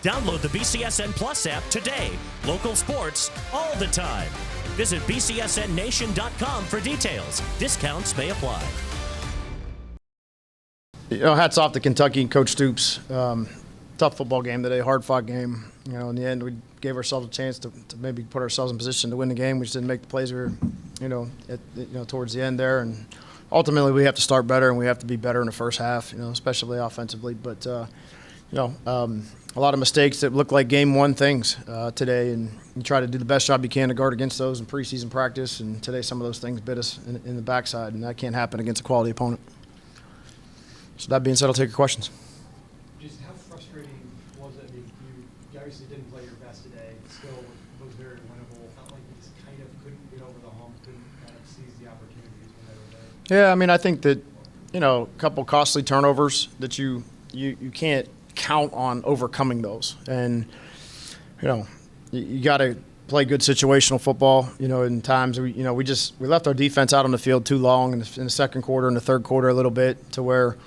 Download the BCSN Plus app today. Local sports all the time. Visit bcsnnation.com for details. Discounts may apply. Hats off to Kentucky and Coach Stoops. Tough football game today, hard-fought game. In the end, we gave ourselves a chance to maybe put ourselves in position to win the game. We just didn't make the plays we were, towards the end there. And ultimately, we have to start better, and we have to be better in the first half, especially offensively. But, a lot of mistakes that look like game one things today, and you try to do the best job you can to guard against those in preseason practice. And today, some of those things bit us in the backside, and that can't happen against a quality opponent. So that being said, I'll take your questions. Just how frustrating was it? You obviously didn't play your best today. Still was very winnable. Felt like you just kind of couldn't get over the hump, couldn't kind of seize the opportunities when they were there. Yeah, I think that, a couple costly turnovers that you can't count on overcoming those. And, you got to play good situational football. In times we left our defense out on the field too long in the second quarter and the third quarter a little bit to where,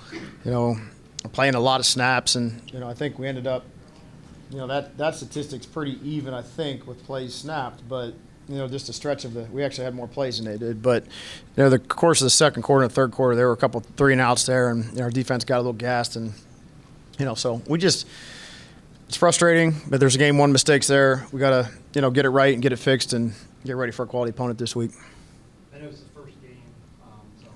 playing a lot of snaps. And, I think we ended up, that statistic's pretty even, I think, with plays snapped. But, just a stretch of we actually had more plays than they did. But, the course of the second quarter and the third quarter, there were a couple 3-and-outs there, and our defense got a little gassed. And, so we just – it's frustrating, but there's game one mistakes there. We got to, get it right and get it fixed and get ready for a quality opponent this week. I know it's the first game, so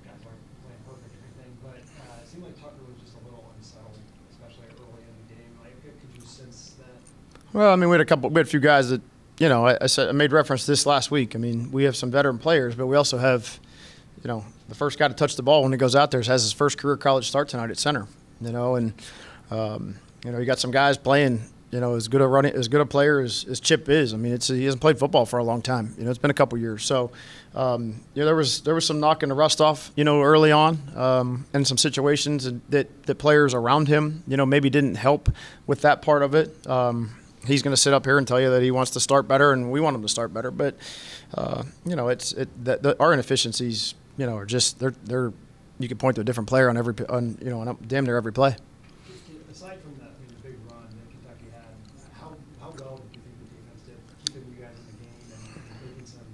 guys aren't playing perfect or anything, but it seemed like Tucker was just a little unsettled, especially early in the game. Could you sense that? Well, we had a few guys that, I made reference to this last week. We have some veteran players, but we also have, the first guy to touch the ball when he goes out there has his first career college start tonight at center, and you got some guys playing, as good a player as Chip is. He hasn't played football for a long time. It's been a couple years. So, there was some knocking the rust off, early on, in some situations that players around him, maybe didn't help with that part of it. He's going to sit up here and tell you that he wants to start better, and we want him to start better. But, our inefficiencies, are just they're you can point to a different player on damn near every play. Aside from that, the big run that Kentucky had, how well did you think the defense did keeping you guys in the game and making some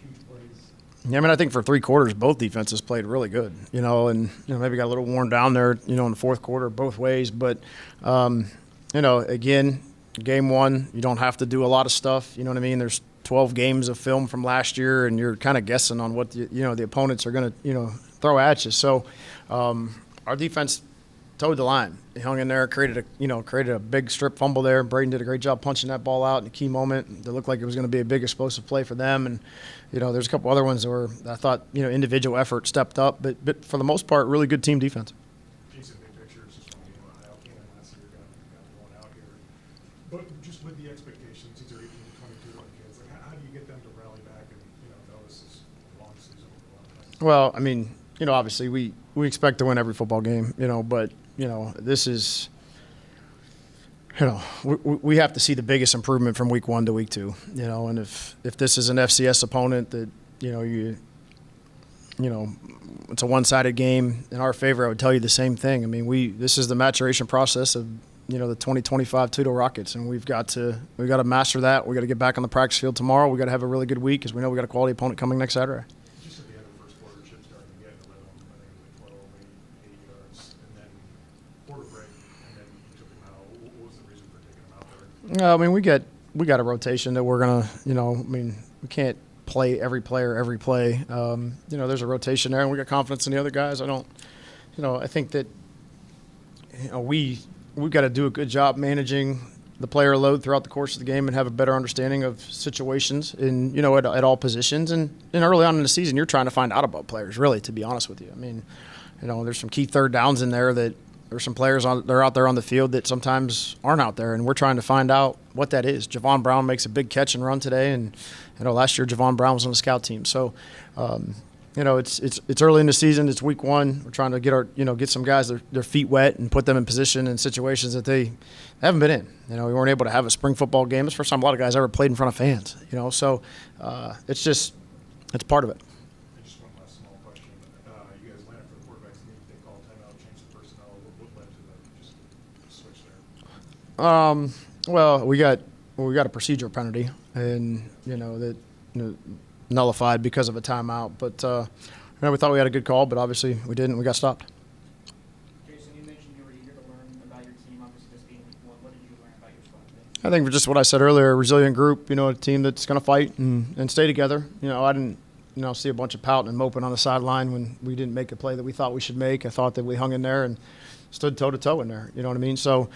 huge plays? Yeah, I think for 3 quarters, both defenses played really good, and maybe got a little worn down there, in the fourth quarter both ways. But, again, game one, you don't have to do a lot of stuff. There's 12 games of film from last year, and you're kind of guessing on what the opponents are going to throw at you. So our defense towed the line. He hung in there, created a big strip fumble there. Braden did a great job punching that ball out in a key moment. It looked like it was going to be a big explosive play for them. And there's a couple other ones that were, I thought, individual effort stepped up, but for the most part, really good team defense. Jason, big picture is just one game on Alcan last year, got one out here. But just with the expectations, these are 18 to 22 kids. How do you get them to rally back and know this is a long season? Well, obviously we expect to win every football game, but this is, we have to see the biggest improvement from week 1 to week 2, and if this is an FCS opponent that, it's a one-sided game in our favor, I would tell you the same thing. This is the maturation process of, the 2025 Toledo Rockets, and we've got to master that. We got to get back on the practice field tomorrow. We got to have a really good week because we know we got a quality opponent coming next Saturday. Just at the end of the first quarter, Chip started to get in the rhythm. I think it was 8 yards, and then quarter break, and then you took him out. What was the reason for taking him out there? We got a rotation that we're gonna, we can't play every player every play. There's a rotation there, and we got confidence in the other guys. I think that, we've got to do a good job managing the player load throughout the course of the game and have a better understanding of situations in, at all positions. And early on in the season, you're trying to find out about players, really, to be honest with you. There's some key third downs in there that there's some players they're out there on the field that sometimes aren't out there, and we're trying to find out what that is. Javon Brown makes a big catch and run today, and last year Javon Brown was on the scout team. So, it's early in the season. It's week 1. We're trying to get some guys their feet wet and put them in position in situations that they haven't been in. We weren't able to have a spring football game. It's the first time a lot of guys ever played in front of fans. So it's part of it. Just one last small question. You guys landed for the quarterback's knee. They called timeout, changed the personnel. What led to the switch Well, we got a procedural penalty, and that nullified because of a timeout. But we thought we had a good call, but obviously we didn't. We got stopped. Jason, you mentioned you were eager to learn about your team. Obviously, this being week one, what did you learn about your squad today? I think for just what I said earlier, a resilient group. A team that's going to fight and stay together. I didn't see a bunch of pouting and moping on the sideline when we didn't make a play that we thought we should make. I thought that we hung in there and stood toe to toe in there. You know what I mean? So,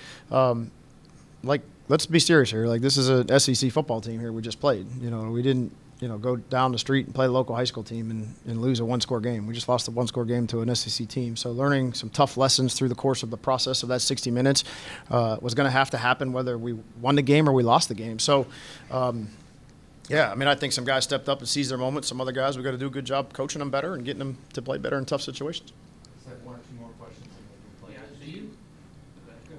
let's be serious here. This is a SEC football team here we just played. We didn't go down the street and play the local high school team and lose a one-score game. We just lost a one-score game to an SEC team. So learning some tough lessons through the course of the process of that 60 minutes was going to have to happen whether we won the game or we lost the game. So, I think some guys stepped up and seized their moment. Some other guys, we got to do a good job coaching them better and getting them to play better in tough situations. Let's have one or two more questions and then we'll play. Yeah, so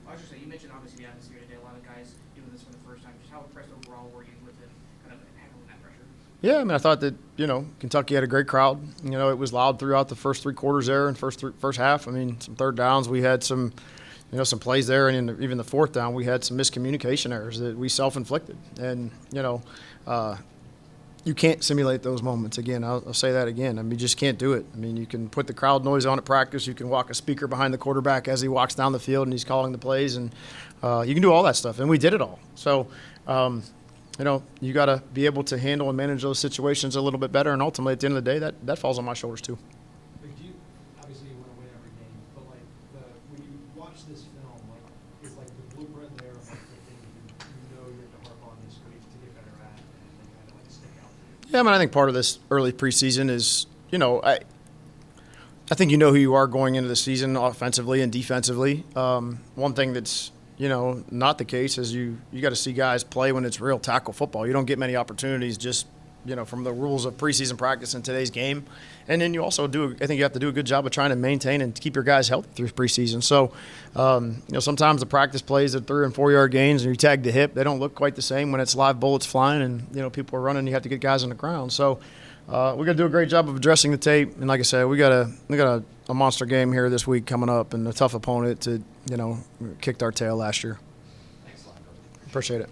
I was just saying, you mentioned obviously the atmosphere today, a lot of guys doing this for the first time. Just how impressed overall were you with them kind of handling that pressure? Yeah, I thought that, Kentucky had a great crowd. It was loud throughout the first three quarters there and first half. Some third downs. We had some plays there, and even the fourth down, we had some miscommunication errors that we self-inflicted. And, you can't simulate those moments. Again, I'll say that again. You just can't do it. You can put the crowd noise on at practice. You can walk a speaker behind the quarterback as he walks down the field and he's calling the plays. And you can do all that stuff. And we did it all. So, you got to be able to handle and manage those situations a little bit better. And ultimately, at the end of the day, that falls on my shoulders too. Obviously you want to win every game, but when you watch this film, is the blueprint there of the things you have to harp on this week to get better at and kind of stick out? Yeah, I think part of this early preseason is, I think who you are going into the season offensively and defensively. One thing that's not the case is you got to see guys play when it's real tackle football. You don't get many opportunities just from the rules of preseason practice in today's game. And then you also I think you have to do a good job of trying to maintain and keep your guys healthy through preseason. So, sometimes the practice plays at 3 and 4 yard gains and you tag the hip, they don't look quite the same when it's live bullets flying and, people are running, you have to get guys on the ground. So, we got to do a great job of addressing the tape. And like I said, we got a monster game here this week coming up and a tough opponent to, kicked our tail last year. Thanks a lot, Coach. Appreciate it.